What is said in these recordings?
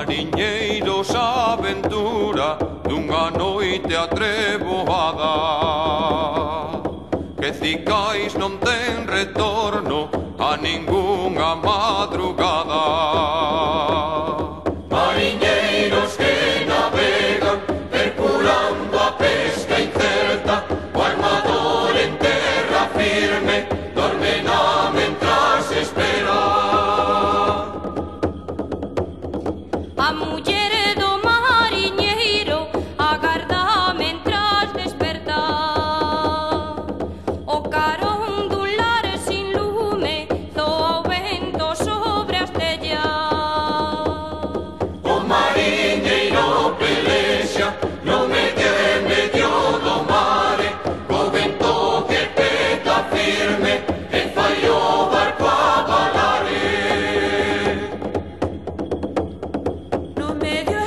Mariñeiros a aventura dunha noite atrevoada, que cicais non ten retorno a ningunha madrugada. Mariñeiros que navegan perculando a pesca incerta, o armador en terra firme dorme na mentras espera. A muller do mariñeiro agarda mentras desperta, o carón dun lar sin lume zoa o vento sobre as tellas. O mariñeiro pelexa no medio do mare, co vento que peta firme e fai o barco abalare. No medio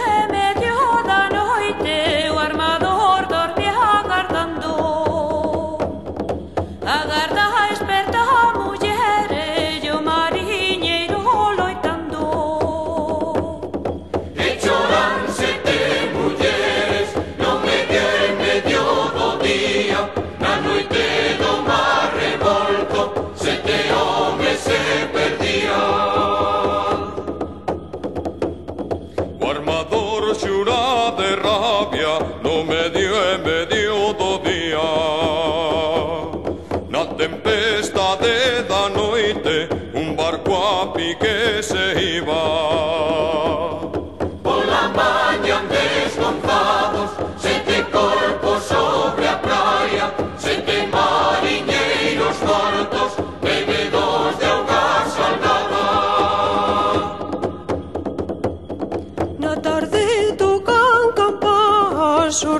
da noite o armador dorme agardando, agarda a esperta a muller e o mariñeiro loitando. E choran sete mulleres no medio do día, na noite do mar revolto sete homes se perdían. O armador xura de rabia no medio do día, na tempestade da noite un barco a pique se iba. Pola mañan desgonzados sete corpos sobre a praia, sete mariñeiros mortos bebedos de auga salgada. Na tarde tocan campás o